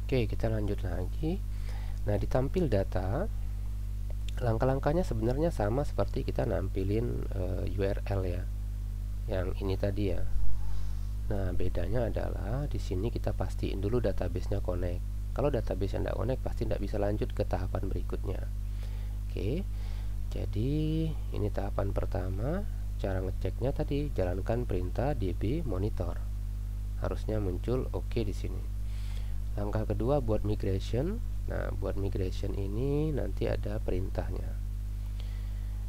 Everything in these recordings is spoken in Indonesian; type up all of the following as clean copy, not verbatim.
Oke, kita lanjut lagi. Nah, di tampil data, langkah-langkahnya sebenarnya sama seperti kita nampilin URL ya, yang ini tadi ya. Nah, bedanya adalah di sini kita pastiin dulu database-nya connect. Kalau database-nya tidak connect, pasti tidak bisa lanjut ke tahapan berikutnya. Oke, jadi ini tahapan pertama. Cara ngeceknya tadi, jalankan perintah db monitor. Harusnya muncul oke di sini. Langkah kedua, buat migration. Nah, buat migration ini nanti ada perintahnya.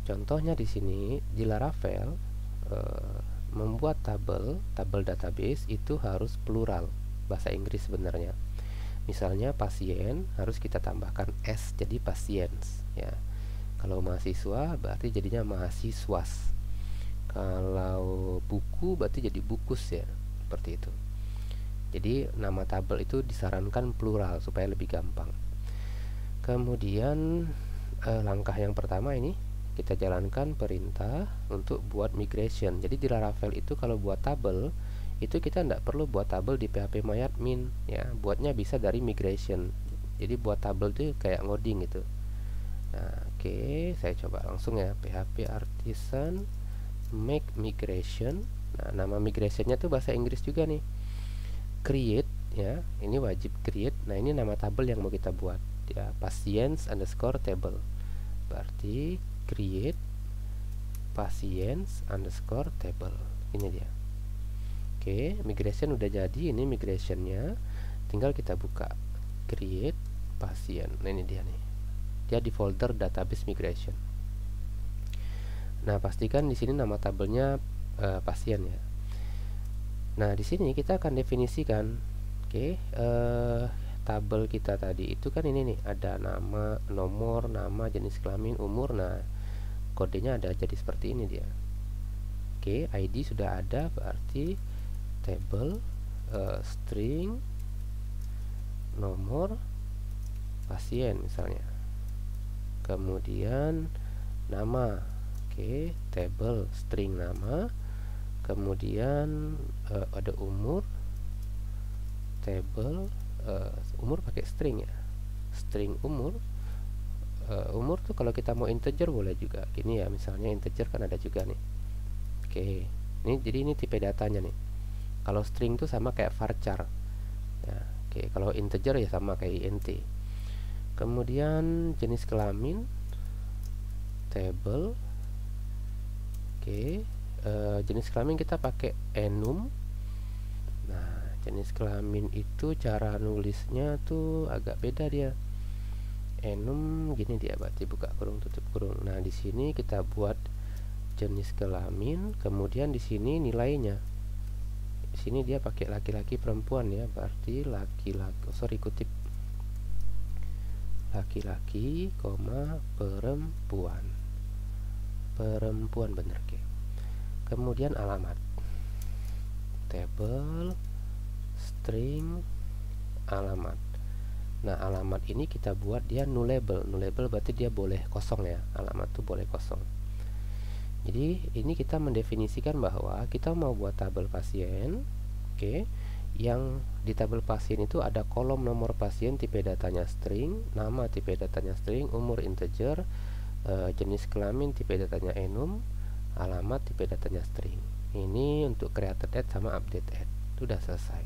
Contohnya di sini di Laravel, membuat tabel database itu harus plural, bahasa Inggris sebenarnya. Misalnya pasien harus kita tambahkan s jadi patients ya. Kalau mahasiswa berarti jadinya mahasiswas. Kalau buku berarti jadi bukus ya, seperti itu. Jadi nama tabel itu disarankan plural supaya lebih gampang. Kemudian langkah yang pertama ini kita jalankan perintah untuk buat migration. Jadi di Laravel itu kalau buat tabel itu kita tidak perlu buat tabel di phpMyAdmin ya, buatnya bisa dari migration. Jadi buat tabel itu kayak ngoding gitu. Nah, oke, saya coba langsung ya, php artisan make migration. Nah, nama migrationnya tuh bahasa Inggris juga nih, create ya, ini wajib create. Nah, ini nama tabel yang mau kita buat ya, patients underscore table, berarti create patients underscore table, ini dia. Oke, migration udah jadi, ini migrationnya, tinggal kita buka create pasien. Nah, ini dia nih, dia di folder database migration. Nah, pastikan di sini nama tabelnya pasien ya. Nah, di sini kita akan definisikan, tabel kita tadi itu kan ini nih, ada nama, nomor, nama, jenis kelamin, umur. Nah, kodenya ada jadi seperti ini dia. Oke, ID sudah ada, berarti table string nomor pasien misalnya. Kemudian nama, table string nama. Kemudian ada umur, table umur pakai string ya, string umur. Umur tuh kalau kita mau integer boleh juga gini ya, misalnya integer kan ada juga nih. Ini jadi ini tipe datanya nih. Kalau string tuh sama kayak varchar ya. Kalau integer ya sama kayak int. Kemudian jenis kelamin, table. Jenis kelamin kita pakai enum. Nah, jenis kelamin itu cara nulisnya tuh agak beda dia. Enum gini dia, berarti buka kurung tutup kurung. Nah, di sini kita buat jenis kelamin, kemudian di sini nilainya. Di sini dia pakai laki-laki perempuan ya, berarti laki-laki, kutip laki-laki, perempuan. Perempuan bener Kemudian alamat, table string alamat. Nah, alamat ini kita buat dia nullable. Nullable berarti dia boleh kosong ya, alamat tuh boleh kosong. Jadi ini kita mendefinisikan bahwa kita mau buat tabel pasien, yang di tabel pasien itu ada kolom nomor pasien, tipe datanya string, nama tipe datanya string, umur integer, jenis kelamin tipe datanya enum, alamat tipe datanya string. Ini untuk created add sama update add. Itu udah selesai.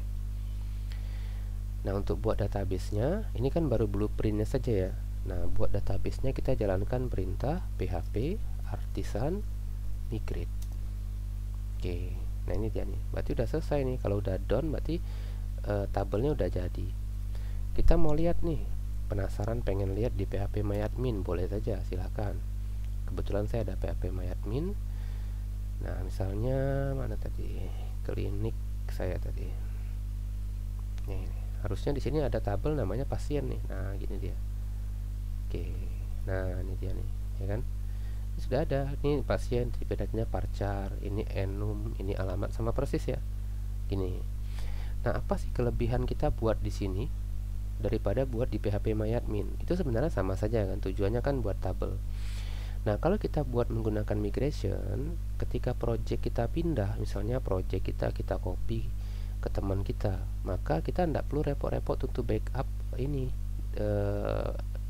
Nah, untuk buat database-nya, ini kan baru blueprint-nya saja ya. Nah, buat database-nya kita jalankan perintah php artisan migrate. Nah ini dia nih. Berarti udah selesai nih. Kalau udah done berarti tabelnya udah jadi. Kita mau lihat nih, penasaran pengen lihat di phpMyAdmin, boleh saja, silahkan. Kebetulan saya ada phpMyAdmin. Nah, misalnya mana tadi? Klinik saya tadi. Nih. Harusnya di sini ada tabel namanya pasien nih. Nah, gini dia. Nah, ini dia nih, ya kan? Ini sudah ada. Ini pasien, tipe datanya varchar, ini enum, ini alamat, sama persis ya. Gini. Nah, apa sih kelebihan kita buat di sini daripada buat di phpMyAdmin? Itu sebenarnya sama saja kan, tujuannya kan buat tabel. Nah, kalau kita buat menggunakan migration, ketika project kita pindah, misalnya project kita copy ke teman kita, maka kita tidak perlu repot-repot untuk backup ini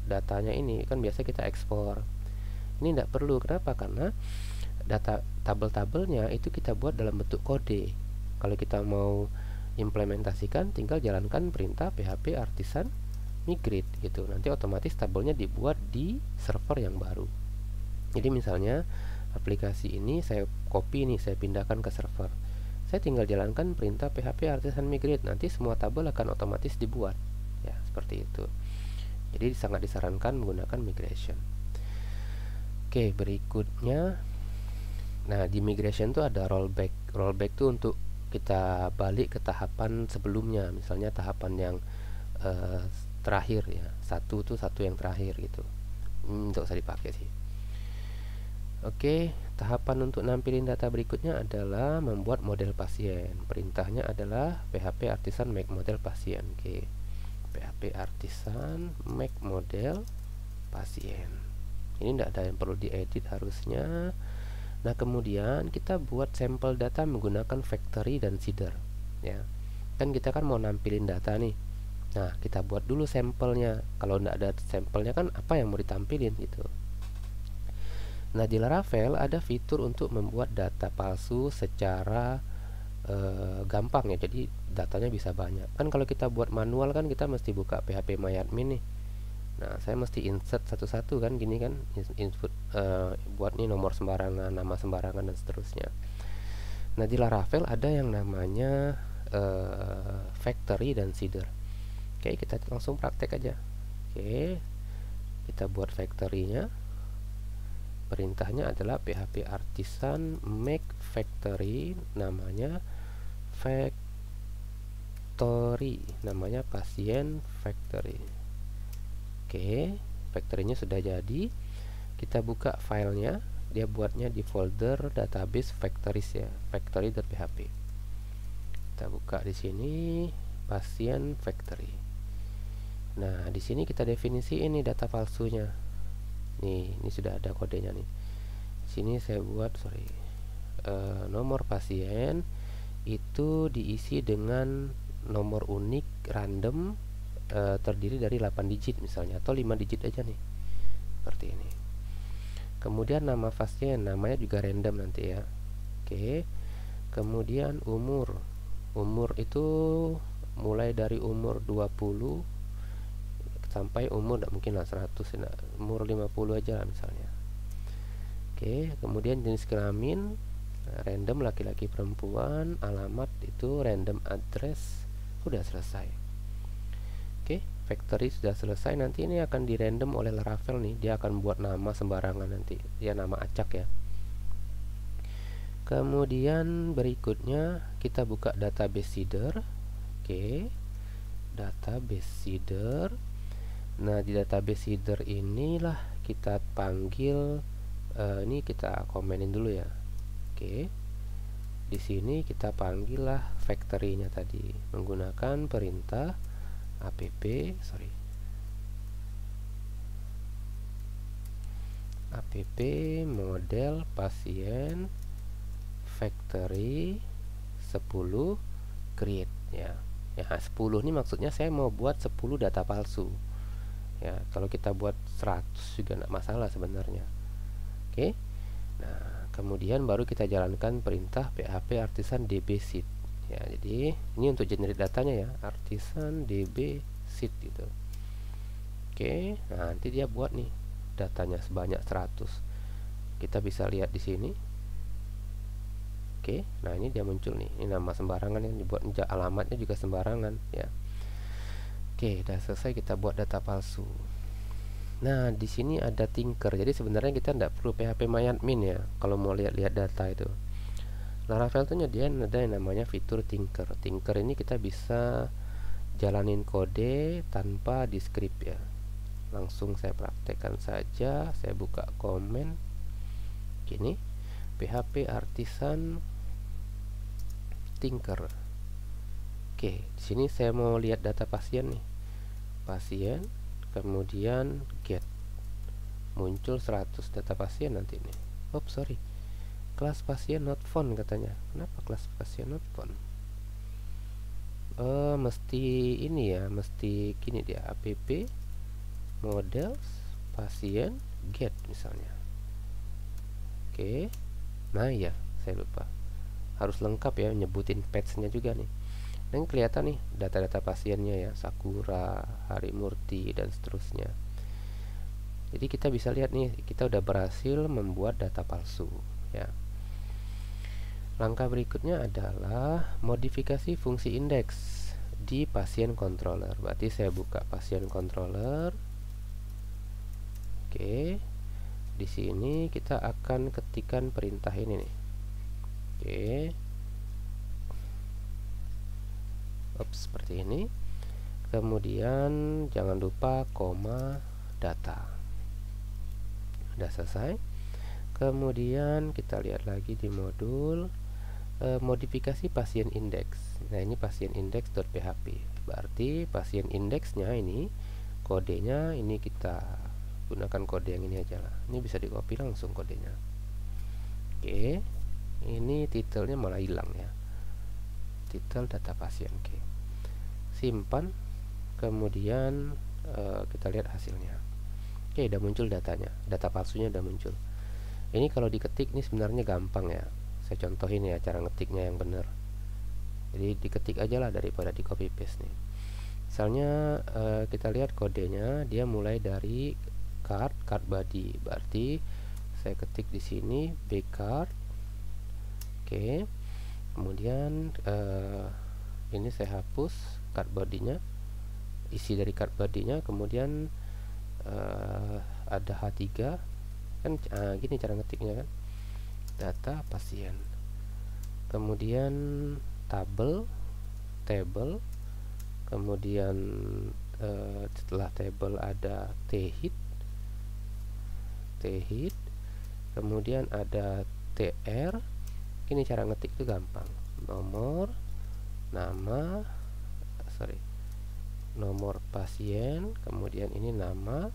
datanya ini kan biasa kita ekspor. Ini tidak perlu. Kenapa? Karena data tabel-tabelnya itu kita buat dalam bentuk kode. Kalau kita mau implementasikan, tinggal jalankan perintah php artisan migrate gitu. Nanti otomatis tabelnya dibuat di server yang baru. Jadi misalnya aplikasi ini saya copy nih, saya pindahkan ke server. Saya tinggal jalankan perintah php artisan migrate, nanti semua tabel akan otomatis dibuat. Ya, seperti itu. Jadi sangat disarankan menggunakan migration. Oke, berikutnya, nah di migration tuh ada rollback. Rollback tuh untuk kita balik ke tahapan sebelumnya, misalnya tahapan yang terakhir ya, satu yang terakhir gitu. Untuk usah dipakai sih. Oke, tahapan untuk nampilin data berikutnya adalah membuat model pasien. Perintahnya adalah php artisan make model pasien. Oke, php artisan make model pasien. Ini tidak ada yang perlu diedit harusnya. Nah, kemudian kita buat sampel data menggunakan factory dan seeder. Ya, kan kita kan mau nampilin data nih. Nah, kita buat dulu sampelnya. Kalau tidak ada sampelnya kan apa yang mau ditampilin gitu. Nah, di Laravel ada fitur untuk membuat data palsu secara gampang ya. Jadi datanya bisa banyak. Kan kalau kita buat manual kan kita mesti buka phpMyAdmin nih. Nah, saya mesti insert satu-satu kan, gini kan, input buat nih nomor sembarangan, nama sembarangan dan seterusnya. Nah, di Laravel ada yang namanya factory dan seeder. Oke, kita langsung praktek aja. Oke, kita buat factory-nya. Perintahnya adalah php artisan make factory, namanya factory, namanya pasien factory. Oke, factory-nya sudah jadi. Kita buka filenya. Dia buatnya di folder database factories ya, factory.php. Kita buka di sini pasien factory. Nah, di sini kita definisi ini data palsunya. Nih, ini sudah ada kodenya nih. Sini saya buat nomor pasien itu diisi dengan nomor unik random terdiri dari 8 digit misalnya, atau 5 digit aja nih. Seperti ini. Kemudian nama pasien, namanya juga random nanti ya. Oke. Kemudian umur. Umur itu mulai dari umur 20 sampai umur tidak mungkin lah 100, umur 50 aja lah misalnya. Oke, kemudian jenis kelamin random laki-laki perempuan, alamat itu random address. Sudah selesai. Oke, factory sudah selesai. Nanti ini akan di random oleh Laravel nih. Dia akan buat nama sembarangan nanti. Ya, nama acak ya. Kemudian berikutnya kita buka database seeder. Oke, database seeder. Nah, di database seeder inilah kita panggil ini kita komenin dulu ya. Oke. Di sini kita panggil lah factory-nya tadi menggunakan perintah app model pasien factory 10 create ya. Ya, 10 ini maksudnya saya mau buat 10 data palsu. Ya, kalau kita buat 100 juga tidak masalah sebenarnya. Oke. Nah, kemudian baru kita jalankan perintah php artisan db seed. Ya, jadi ini untuk generate datanya ya, artisan db seed gitu. Oke, nah nanti dia buat nih datanya sebanyak 100. Kita bisa lihat di sini. Oke, nah ini dia muncul nih. Ini nama sembarangan yang dibuat, alamatnya juga sembarangan ya. Oke, udah selesai kita buat data palsu. Nah, di sini ada tinker. Jadi sebenarnya kita tidak perlu phpMyAdmin ya kalau mau lihat-lihat data itu. Laravel tuh nyediain ada yang namanya fitur tinker. Tinker ini kita bisa jalanin kode tanpa di script ya. Langsung saya praktekkan saja. Saya buka komen. Gini, php artisan tinker. Oke, di sini saya mau lihat data pasien nih. Pasien, kemudian get, muncul 100 data pasien nanti nih. Sorry, kelas pasien not found katanya. Kenapa kelas pasien not found? mesti ini ya, mesti gini dia, app models pasien get misalnya. Oke. Nah ya, saya lupa, harus lengkap ya, nyebutin patch-nya juga nih. Dan kelihatan nih data-data pasiennya ya, Sakura, Harimurti, dan seterusnya. Jadi kita bisa lihat nih, kita udah berhasil membuat data palsu ya. Langkah berikutnya adalah modifikasi fungsi indeks di pasien controller. Berarti saya buka pasien controller. Oke. Di sini kita akan ketikkan perintah ini nih. Oke. Seperti ini. Kemudian jangan lupa koma data. Udah selesai. Kemudian kita lihat lagi di modul modifikasi pasien indeks. Nah, ini pasien index.php. Berarti pasien indeksnya ini kodenya ini kita gunakan kode yang ini aja lah. Ini bisa di copy langsung kodenya. Oke. Ini titelnya malah hilang ya. Titel data pasien. Oke. Simpan. Kemudian kita lihat hasilnya. Oke, udah muncul datanya. Data palsunya udah muncul. Ini kalau diketik ini sebenarnya gampang ya. Saya contohin ya cara ngetiknya yang benar. Jadi diketik aja lah daripada di copy paste nih. Misalnya kita lihat kodenya, dia mulai dari card body. Berarti saya ketik di sini bcard. Oke. Kemudian ini saya hapus card body-nya, isi dari card body-nya. Kemudian ada H3 kan, gini cara ngetiknya kan, data pasien. Kemudian table, kemudian setelah table ada thit, kemudian ada tr. Ini cara ngetik itu gampang, nomor pasien, kemudian ini nama,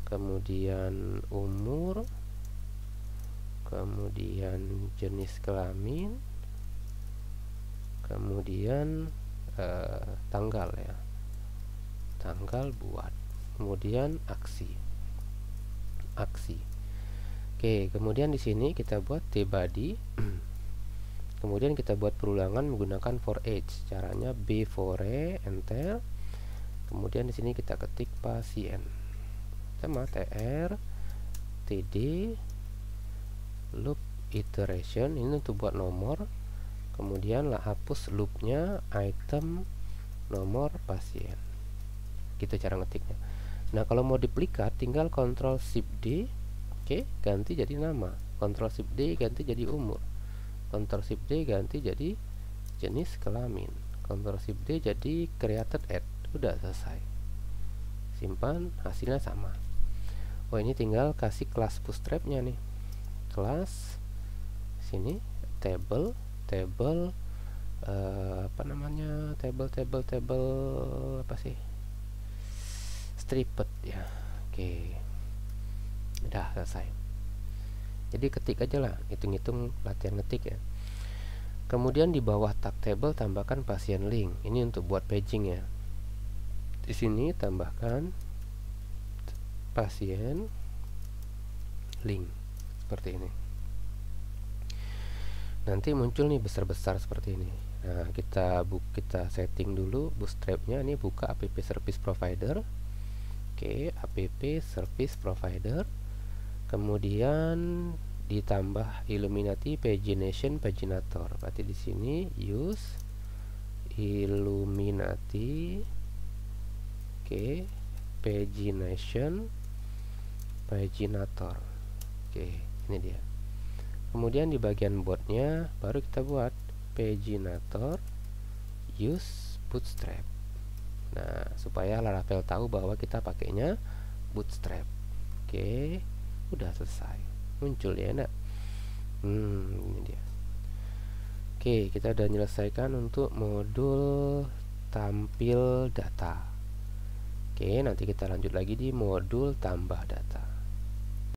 kemudian umur, kemudian jenis kelamin, kemudian tanggal ya, tanggal buat, kemudian aksi. Oke, kemudian di sini kita buat tbody. Kemudian kita buat perulangan menggunakan for each. Caranya b for e, enter. Kemudian di sini kita ketik pasien sama tr td loop iteration, ini untuk buat nomor. Kemudian lah hapus loopnya, item nomor pasien. Gitu cara ngetiknya. Nah, kalau mau duplikat tinggal Ctrl Shift D. Oke, ganti jadi nama. Ctrl Shift D ganti jadi umur. Ctrl Shift D ganti jadi jenis kelamin. Ctrl Shift D jadi created at. Udah selesai. Simpan, hasilnya sama. Oh, ini tinggal kasih kelas bootstrapnya nih. Kelas sini table apa namanya, table apa sih, stripped ya. Oke, udah selesai. Jadi ketik aja lah, hitung-hitung latihan ngetik ya. Kemudian di bawah tag table tambahkan pasien link. Ini untuk buat paging ya. Di sini tambahkan pasien link seperti ini. Nanti muncul nih besar-besar seperti ini. Nah, kita setting dulu bootstrapnya. Ini buka app service provider. Oke, app service provider. Kemudian ditambah Illuminati pagination paginator. Berarti di sini use Illuminati. Oke, pagination paginator. Oke, ini dia. Kemudian di bagian boardnya baru kita buat paginator use bootstrap. Nah, supaya Laravel tahu bahwa kita pakainya bootstrap. Oke, udah selesai. Muncul ya, nak. Ini dia. Oke, kita udah menyelesaikan untuk modul tampil data. Oke, nanti kita lanjut lagi di modul tambah data.